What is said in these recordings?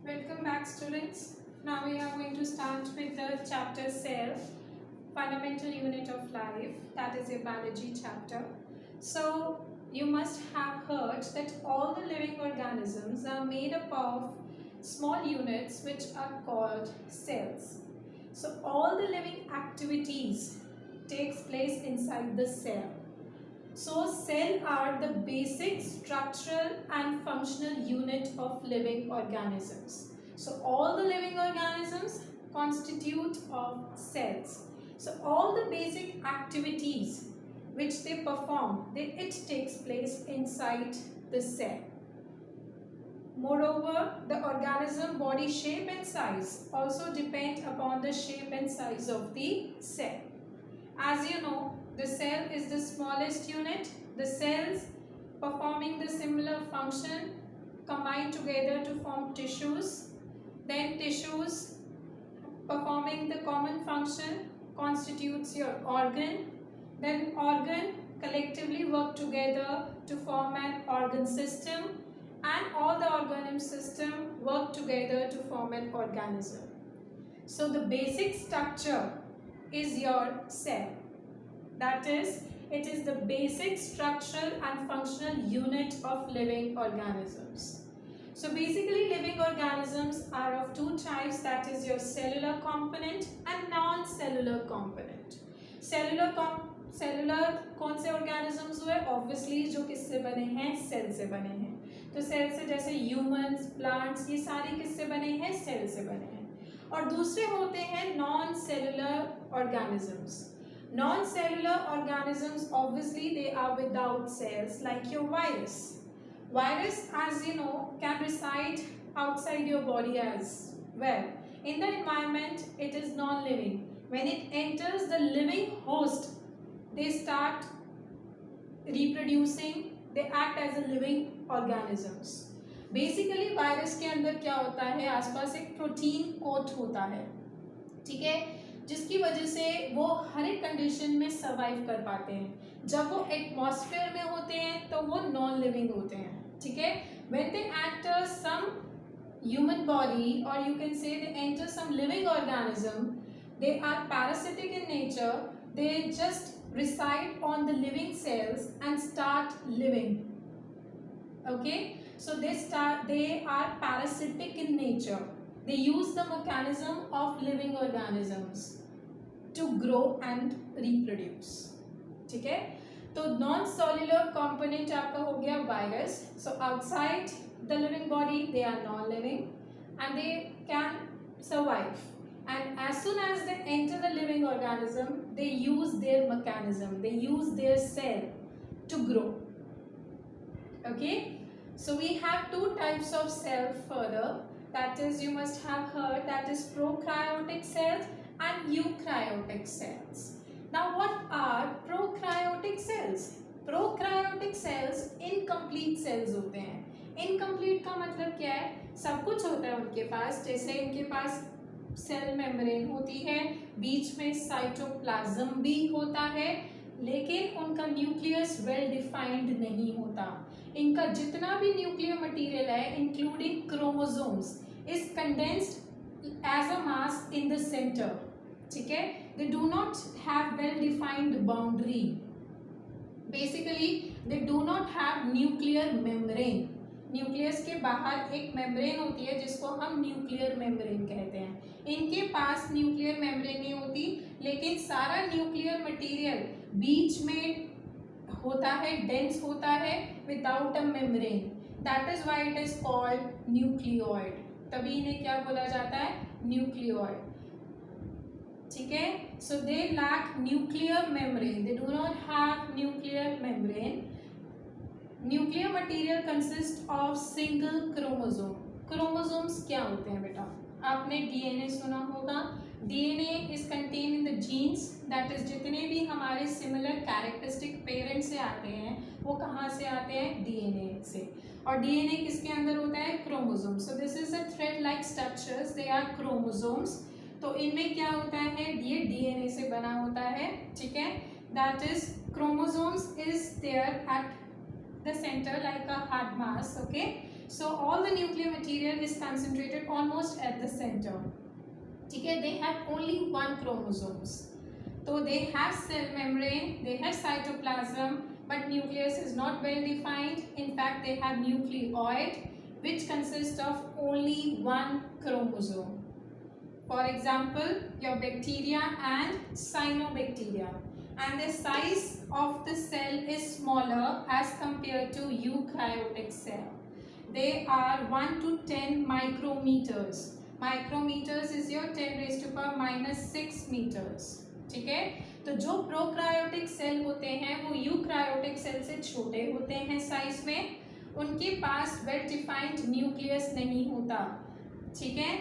Welcome back, students. Now we are going to start with the chapter Cell, Fundamental Unit of Life, that is a biology chapter. So you must have heard that all the living organisms are made up of small units which are called cells. So all the living activities takes place inside the cell. So cells are the basic structural and functional unit of living organisms. So all the living organisms constitute of cells. So all the basic activities which they perform, it takes place inside the cell. Moreover, the organism body shape and size also depend upon the shape and size of the cell. As you know, the cell is the smallest unit. The cells performing the similar function combine together to form tissues. Then tissues performing the common function constitutes your organ. Then organ collectively work together to form an organ system, and all the organ system work together to form an organism. So the basic structure is your cell. That is, it is the basic structural and functional unit of living organisms. So basically living organisms are of two types, that is your cellular component and non-cellular component. Cellular कौन से organisms हुए? Obviously जो किससे बने हैं? Cell से बने हैं. तो सेल से जैसे ह्यूमंस, प्लांट्स, ये सारे किससे बने हैं? सेल से बने हैं. और दूसरे होते हैं non cellular organisms. Non-cellular organisms, obviously they are without cells, like your virus. Virus, as you know, can reside outside your body as well. In the environment, it is non-living. When it enters the living host, they start reproducing, they act as a living organisms. Basically, virus के अंदर क्या होता है? आसपास एक protein coat होता है, ठीक है, जिसकी वजह से वो हर एक कंडीशन में सर्वाइव कर पाते हैं. जब वो एटमॉस्फेयर में होते हैं तो वो नॉन लिविंग होते हैं, ठीक है. When they enter some human body, और you can say they enter some living organism, they are parasitic in nature. They just reside on the living cells and start living. Okay, so they are parasitic in nature. They use the mechanism of living organisms to grow and reproduce. ठीक है. तो non cellular component आपका हो गया virus. So outside the living body they are non living and they can survive, and as soon as they enter the living organism, they use their mechanism, they use their cell to grow. Okay, so we have two types of cell further, that is, you must have heard, that is prokaryotic cells and eukaryotic cells. Now what are prokaryotic cells? Prokaryotic cells incomplete cells होते हैं. Incomplete का मतलब क्या है? सब कुछ होता है उनके पास, जैसे इनके पास सेल मेम्ब्रेन होती है, बीच में साइटोप्लाज्म भी होता है, लेकिन उनका न्यूक्लियस वेल डिफाइंड नहीं होता. इनका जितना भी न्यूक्लियर मटेरियल है, including chromosomes, is condensed as a mass in the centre. ठीक है, they do not have well defined boundary. Basically they do not have nuclear membrane. Nucleus के बाहर एक मेम्ब्रेन होती है जिसको हम न्यूक्लियर मेम्ब्रेन कहते हैं. इनके पास न्यूक्लियर मेम्ब्रेन नहीं होती, लेकिन सारा न्यूक्लियर मटेरियल बीच में होता है, डेंस होता है, without a membrane. That is why it is called nucleoid. तभी इन्हें क्या बोला जाता है? न्यूक्लियोइड. ठीक है, so they lack nuclear membrane, they do not have nuclear membrane. Nuclear material consist of single chromosome. Chromosomes क्या होते हैं बेटा? आपने डीएनए सुना होगा. DNA is contain in the genes, that is जितने भी हमारे सिमिलर कैरेक्टरिस्टिक पेरेंट्स से आते हैं वो कहाँ से आते हैं? डीएनए से. और डीएनए किसके अंदर होता है? Chromosome. So this is a thread like structures, they are chromosomes. तो इनमें क्या होता है? ये डीएनए से बना होता है. ठीक है, that is chromosomes is there at the center like a hard mass. Okay, So all the nuclear material is concentrated almost at the center. ठीक है, they have only one chromosomes. So they have cell membrane, they have cytoplasm, but nucleus is not well defined. In fact, they have nucleoid, which consists of only one chromosome. For example, your bacteria and cyanobacteria. And the size of the cell is smaller as compared to eukaryotic cell. They are 1 to 10 micrometers. Micrometers is your 10 raised to power minus 6 meters. ठीक है, तो जो प्रोक्रायोटिक cell होते हैं वो यूक्रायोटिक cell से छोटे होते हैं साइज में, उनके पास वेल डिफाइंड न्यूक्लियस नहीं होता. ठीक है,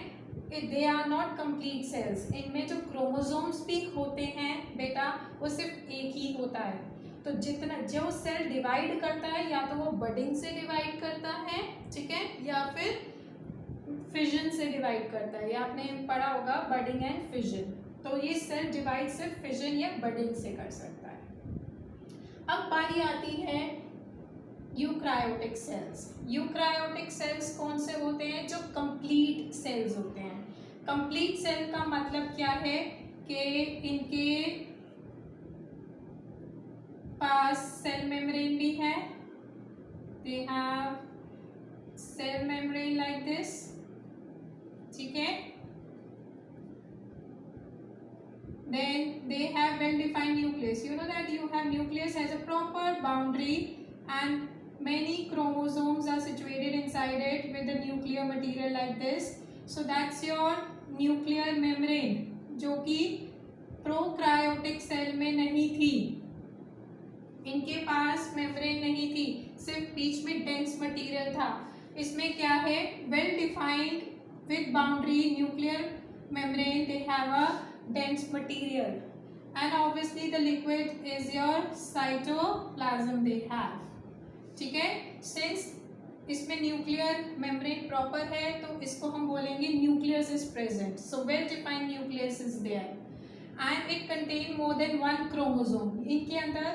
they are not complete cells. इनमें जो क्रोमोसोम्स भी होते हैं बेटा वो सिर्फ एक ही होता है. तो जितना जो सेल डिवाइड करता है या तो वो बडिंग से डिवाइड करता है, ठीक है, या फिर फिजन से डिवाइड करता है. या आपने पढ़ा होगा बडिंग एंड फिजन. तो ये सेल डिवाइड सिर्फ फिजन या बडिंग से कर सकता है. अब बारी आती है यूक्रायोटिक सेल्स. यूक्रायोटिक सेल्स कौन से होते हैं? जो कंप्लीट सेल्स होते हैं. कंप्लीट सेल का मतलब क्या है कि इनके पास सेल मेम्ब्रेन भी है. They have cell membrane like this. ठीक है, then they have well defined nucleus. You know that you have nucleus has a proper boundary and many chromosomes are situated inside it with the nuclear material like this. So that's your nuclear membrane, जो कि प्रोक्रायोटिक cell में नहीं थी. इनके पास membrane नहीं थी, सिर्फ बीच में डेंस मटेरियल था. इसमें क्या है? Well defined with boundary nuclear membrane. They have a dense material and obviously the liquid is your cytoplasm they have. ठीक है, since इसमें न्यूक्लियर मेम्ब्रेन प्रॉपर है तो इसको हम बोलेंगे nucleus is present. So well defined nucleus is there and it contain more than one chromosome. इनके अंदर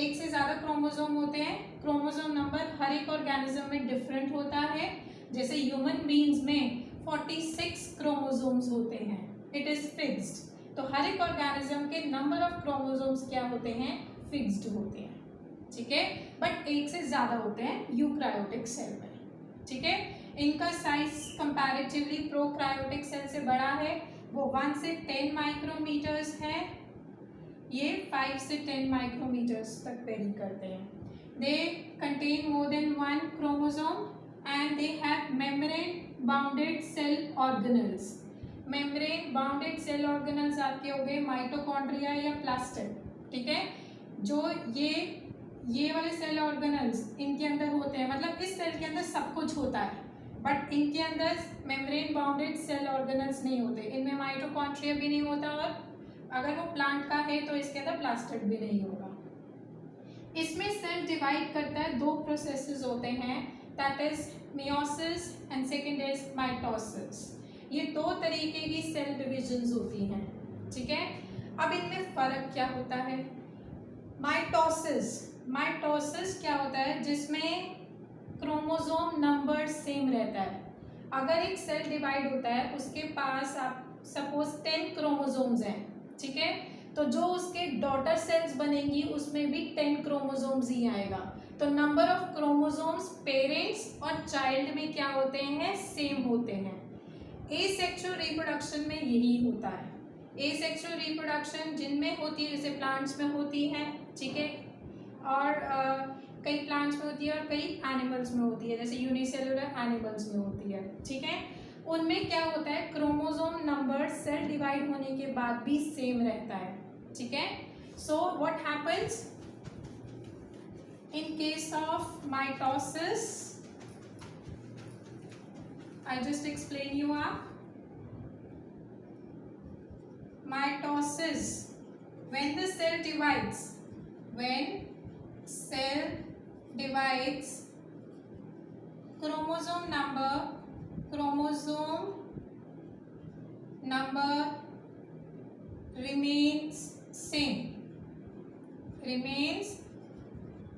एक से ज़्यादा क्रोमोसोम होते हैं. क्रोमोसोम नंबर हर एक ऑर्गेनिज्म में डिफरेंट होता है. जैसे ह्यूमन बीइंग्स में 46 क्रोमोसोम्स होते हैं. It is fixed. तो हर एक ऑर्गेनिज्म के नंबर ऑफ क्रोमोसोम्स क्या होते हैं? फिक्स्ड होते हैं. ठीक है, बट एक से ज़्यादा होते हैं यूक्रायोटिक सेल में. ठीक है, इनका साइज कंपैरेटिवली प्रोक्रायोटिक सेल से बड़ा है. वो 1 से 10 माइक्रोमीटर्स है. ये 5 से 10 माइक्रोमीटर्स तक वेरी करते हैं. They contain more than one chromosome and they have membrane bounded cell organelles. Membrane bounded cell organelles आपके हो गए माइटोकॉन्ड्रिया या प्लास्टिड. ठीक है, जो ये वाले सेल ऑर्गेनल्स इनके अंदर होते हैं. मतलब इस सेल के अंदर सब कुछ होता है बट इनके अंदर मेम्ब्रेन बाउंडेड सेल ऑर्गेनल्स नहीं होते. इनमें माइटोकॉन्ड्रिया भी नहीं होता और अगर वो प्लांट का है तो इसके अंदर प्लास्टिड भी नहीं होगा. इसमें सेल डिवाइड करता है. 2 प्रोसेसेस होते हैं, that is meiosis and second is mitosis. ये 2 तरीके की सेल डिविजन्स होती हैं. ठीक है, अब इनमें फर्क क्या होता है? माइटोसिस क्या होता है? जिसमें क्रोमोसोम नंबर सेम रहता है. अगर एक सेल डिवाइड होता है उसके पास आप सपोज 10 क्रोमोसोम्स हैं. ठीक है, तो जो उसके डॉटर सेल्स बनेंगी उसमें भी 10 क्रोमोसोम्स ही आएगा. तो नंबर ऑफ क्रोमोसोम्स पेरेंट्स और चाइल्ड में क्या होते हैं? सेम होते हैं. एसेक्सुअल रिप्रोडक्शन में यही होता है. एसेक्सुअल रिप्रोडक्शन जिनमें होती है, जैसे प्लांट्स में होती है. ठीक है, और कई प्लांट्स में होती है और कई एनिमल्स में होती है, जैसे यूनिसेलुलर एनिमल्स में होती है. ठीक है, उनमें क्या होता है? क्रोमोसोम नंबर सेल डिवाइड होने के बाद भी सेम रहता है. ठीक है, so what happens in case of mitosis? I'll just explain you up. Mitosis, when the cell divides, chromosome number remains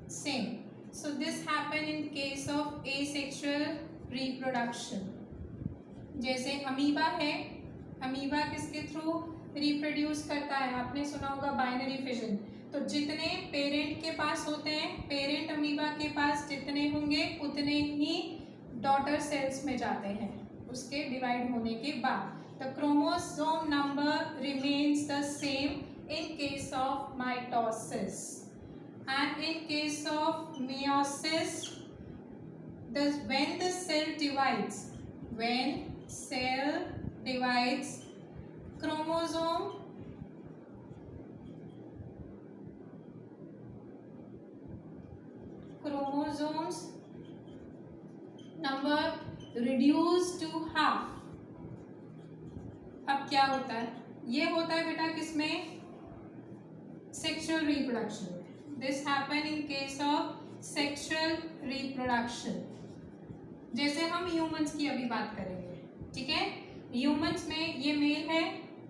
same. So this happen in case of asexual reproduction. जैसे amoeba है, amoeba किसके through reproduce करता है, आपने सुना होगा binary fission. तो जितने पेरेंट के पास होते हैं, पेरेंट अमीबा के पास जितने होंगे उतने ही डॉटर सेल्स में जाते हैं उसके डिवाइड होने के बाद। The chromosome number remains the same in case of mitosis, and in case of meiosis, when the cell divides, chromosomes number reduce to half। अब क्या होता है, ये होता है बेटा किसमें, सेक्सुअल रिप्रोडक्शन में। This happen in case of sexual reproduction. जैसे हम ह्यूमंस की अभी बात करेंगे, ठीक है। ह्यूमंस में ये मेल है,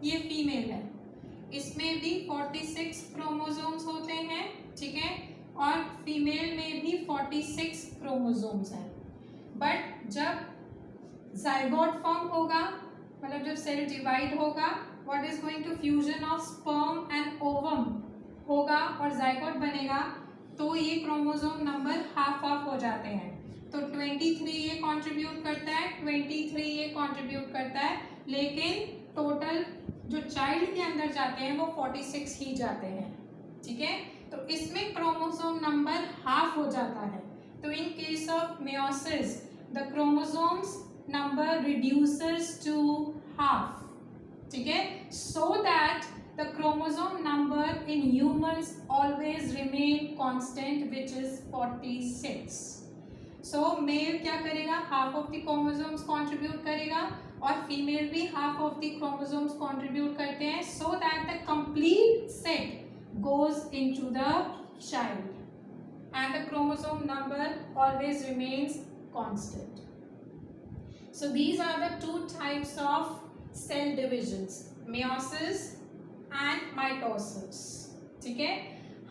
ये फीमेल है, इसमें भी 46 क्रोमोसोम्स होते हैं, ठीक है, और फीमेल में भी 46 क्रोमोसोम्स हैं। बट जब जाइगोट फॉर्म होगा, मतलब जब सेल डिवाइड होगा, what is going to fusion of sperm and ovum होगा और जाइगोट बनेगा, तो ये क्रोमोसोम नंबर हाफ हाफ हो जाते हैं। तो 23 ये कंट्रीब्यूट करता है, 23 ये कंट्रीब्यूट करता है, लेकिन टोटल जो चाइल्ड के अंदर जाते हैं वो 46 ही जाते हैं, ठीक है। तो इसमें क्रोमोसोम नंबर हाफ हो जाता है। तो in case of meiosis the chromosomes number reduces to half, ठीक है, so that the chromosome number in humans always remain constant, which is 46. So male क्या करेगा, half of the chromosomes contribute करेगा और female भी half of the chromosomes contribute करते हैं, so that the complete set goes into the child and the chromosome number always remains constant. So these are the two types of cell divisions, meiosis and mitosis, ठीक है।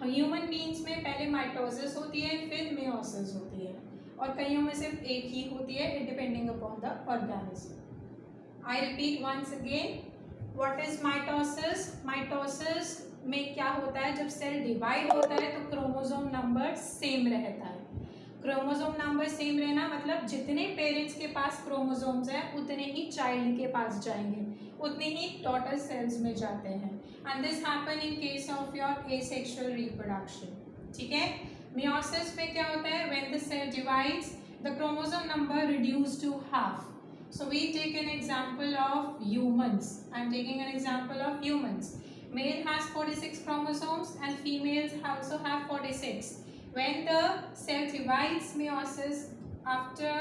Human beings में पहले mitosis होती है, फिर meiosis होती है, और कईयों में सिर्फ एक ही होती है, depending upon the organism. I repeat once again, what is mitosis. Mitosis में क्या होता है, जब सेल डिवाइड होता है तो क्रोमोसोम नंबर सेम रहता है। क्रोमोसोम नंबर सेम रहना मतलब जितने पेरेंट्स के पास क्रोमोसोम्स हैं उतने ही चाइल्ड के पास जाएंगे, उतने ही डॉटर सेल्स में जाते हैं। And this happen in case of your asexual reproduction, ठीक है। मेयोसिस में क्या होता है, when the cell divides the chromosome number reduce to half. So we take an example of humans. I am taking an example of humans. Male has 46 chromosomes and females also have 46. When the cell divides, meiosis, after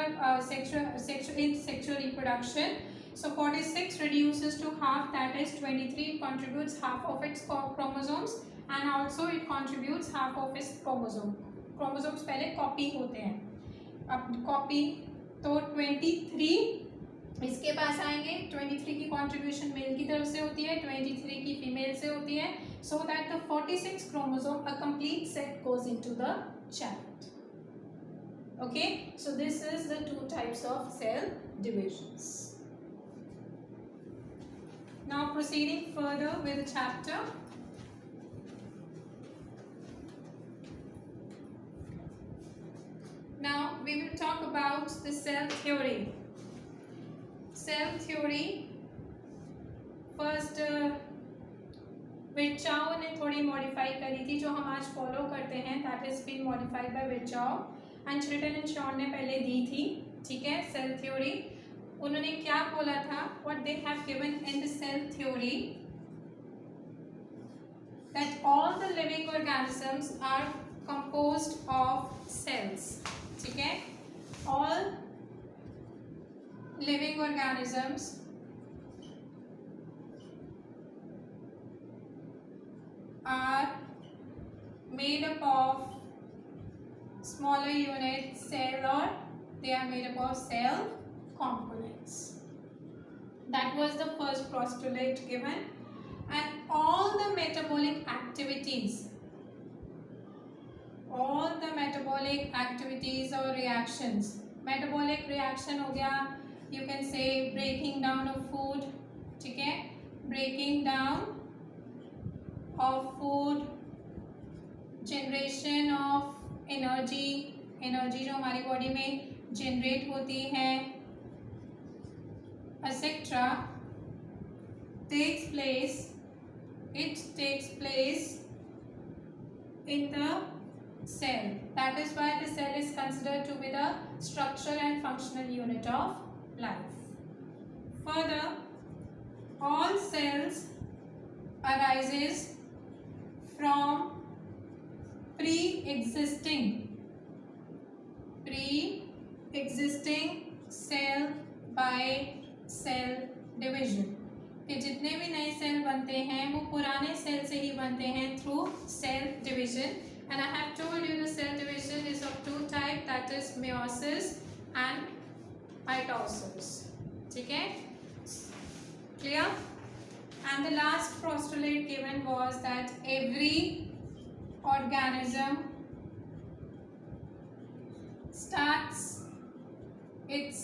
sexual reproduction, so 46 reduces to half, that is 23 contributes half of its chromosomes, and also it contributes half of its chromosome. Chromosomes पहले copy होते हैं, अब copy तो 23 इसके पास आएंगे, 23 की contribution mail की तरफ से होती है, 23 की फीमेल से होती है, so that the 46 chromosome, a complete set goes into the child. Okay, so this is the two types of cell divisions. Now proceeding further with the chapter. Now we will talk about the cell theory. Cell theory, first विर्चाओ ने थोड़ी modify करी थी, जो हम आज follow करते हैं, that is been modified by Virchow, and Schleiden and Schwann ने पहले दी थी, ठीक है। सेल थ्योरी उन्होंने क्या बोला था, what they have given in the cell theory, that all the living organisms are composed of cells, ठीक है। All living organisms are made up of smaller unit cell, or they are made up of cell components. That was the first postulate given, and all the metabolic activities or reactions metabolic reaction हो गया, you can say breaking down of food, ठीक है, breaking down of food, generation of energy, energy जो हमारी body में generate होती है, etcetera takes place, it takes place in the cell. That is why the cell is considered to be the structural and functional unit of life. Further, all cells arises from pre-existing cell by cell division. कि जितने भी नए cell बनते हैं वो पुराने cell से ही बनते हैं through cell division. And I have told you the cell division is of two type, that is meiosis and mitosis. ठीक है, क्लियर? And the last postulate given was that every organism starts its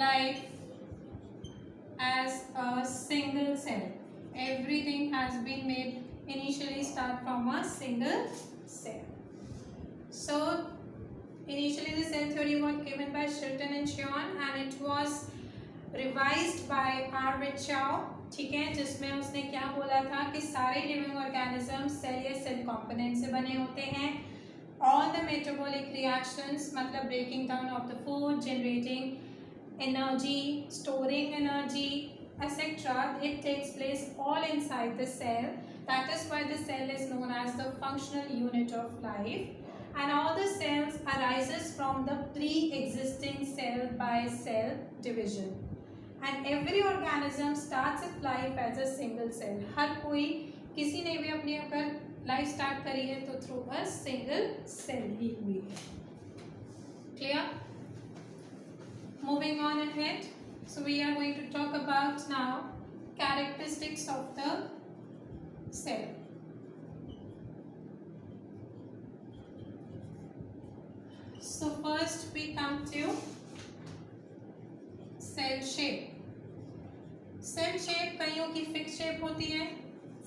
life as a single cell. Everything has been made initially start from a single cell. So initially the cell theory was given by Chilton and Schwann and it was revised by R. Richow, ठीक है, जिसमें उसने क्या बोला था कि सारे living organism cell या सेल कंपोनेंट से बने होते हैं. All the metabolic reactions मतलब breaking down of the food, generating energy, storing energy, etc. It takes place all inside the cell. That is why the cell is known as the functional unit of life. And all the cells arises from the pre-existing cell by cell division. And every organism starts its life as a single cell. हर कोई किसी ने भी अपनी अगर life start करी है तो through a single cell ही हुई है. Clear? Moving on ahead, so we are going to talk about now characteristics of the cell. So first we come to cell shape. Cell shape कईयों की fixed shape होती है.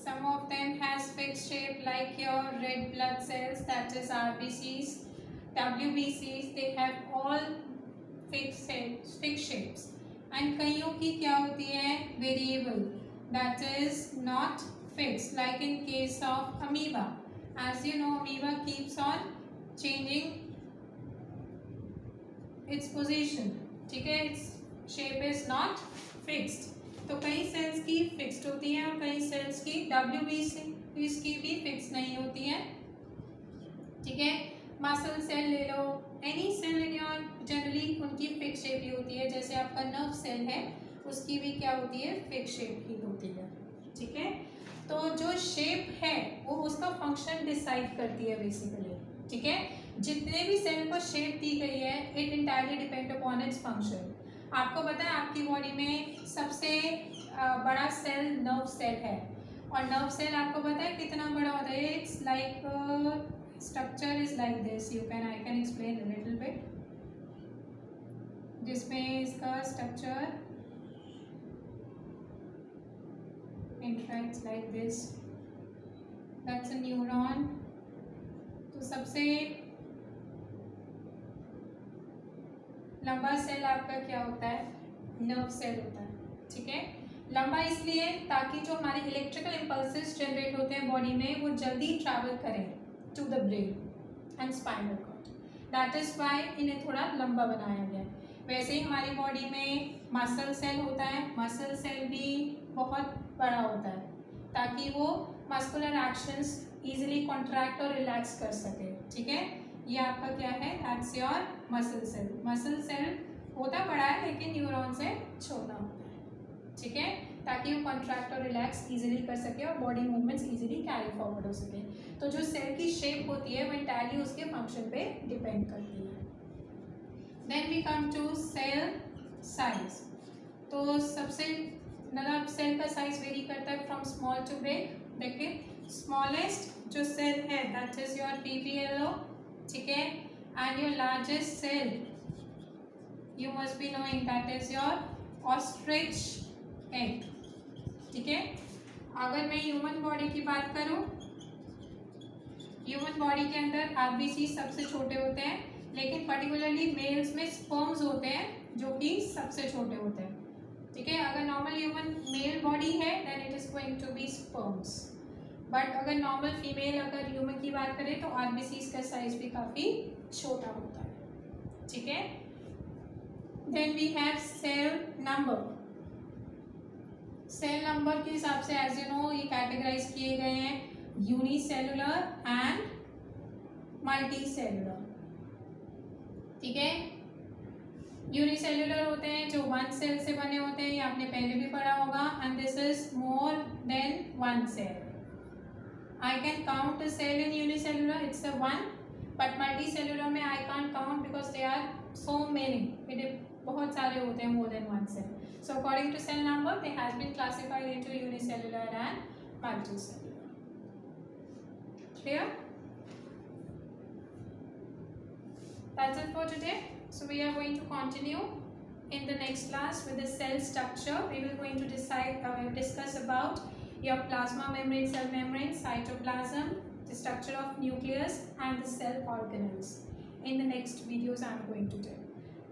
Some of them has fixed shape like your red blood cells, that is RBCs, WBCs. They have all fixed shapes. And कईयों की क्या होती है variable, that is not fixed, like in case of amoeba. As you know, amoeba keeps on changing its position, ठीक है, its shape is not fixed. तो कई sales की फिक्स्ड होती हैं और कई सेल्स की WBCs की भी फिक्स नहीं होती है. ठीक है, मसल सेल ले लो, any cell in your generally उनकी फिक्स शेप ही होती है. जैसे आपका नर्व सेल है उसकी भी क्या होती है, फिक्स शेप ही होती है. ठीक है, तो जो शेप है वो उसका फंक्शन डिसाइड करती है बेसिकली. ठीक है, जितने भी सेल को शेप दी गई है it entirely depend upon its function. आपको पता है आपकी बॉडी में सबसे बड़ा सेल नर्व सेल है और नर्व सेल आपको पता है कितना बड़ा होता है. It's like structure is like this. I can explain a little bit. जिसमें इसका structure interacts like this. That's a neuron. तो सबसे लंबा सेल आपका क्या होता है, नर्व सेल होता है. ठीक है, लंबा इसलिए ताकि जो हमारे इलेक्ट्रिकल इम्पल्सेस जनरेट होते हैं बॉडी में वो जल्दी ट्रैवल करें to the brain and spinal cord. That is why इन्हें थोड़ा लंबा बनाया गया है. वैसे ही हमारी बॉडी में मसल सेल होता है, मसल सेल भी बहुत बड़ा होता है ताकि वो मस्कुलर एक्शंस इजीली कॉन्ट्रैक्ट और रिलैक्स कर सके. ठीक है, ये आपका क्या है, that's your muscle cell. Muscle cell होता बड़ा है लेकिन न्यूरॉन से छोटा होता है. ठीक है, ताकि वो कॉन्ट्रैक्ट और रिलैक्स इजीली कर सके और body movements easily carry forward हो सके. तो जो सेल की शेप होती है वो इंटायरली उसके फंक्शन पे डिपेंड करती है. Then we come to cell size. तो सबसे मतलब सेल का साइज वेरी करता है फ्रॉम स्मॉल टू बिग. देखिए, स्मॉलेस्ट जो सेल है दैट इज योर PPLO. ठीक है, and your largest cell you must be knowing that is your ostrich egg. ठीक है, अगर मैं ह्यूमन बॉडी की बात करूं, ह्यूमन बॉडी के अंदर आरबीसी सबसे छोटे होते हैं, लेकिन पर्टिकुलरली मेल्स में स्पर्म्स होते हैं जो कि सबसे छोटे होते हैं. ठीक है, अगर नॉर्मल ह्यूमन मेल बॉडी है then it is going to be sperms, but अगर नॉर्मल फीमेल अगर ह्यूमन की बात करें तो आरबीसी का साइज भी काफ़ी छोटा होता है. ठीक है, then we have cell number. Cell number के हिसाब से एज यू नो ये कैटेगराइज किए गए हैं यूनिसेलुलर एंड मल्टी सेलुलर. ठीक है, यूनिसेलुलर होते हैं जो वन सेल से बने होते हैं, ये आपने पहले भी पढ़ा होगा, and this is more than one cell. I can count a cell in unicellular, it's a one, but multicellular में I can't count because they are so many, बहुत सारे होते हैं, more than one cell. So according to cell number, they has been classified into unicellular and multicellular. Clear? That's it for today. So we are going to continue in the next class with the cell structure. We will going to discuss about your plasma membrane, cell membrane, cytoplasm, the structure of nucleus and the cell organelles. In the next videos I am going to do.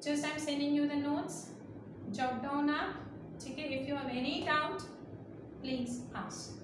Just I am sending you the notes. Jot down now. ठीक है, if you have any doubt, please ask.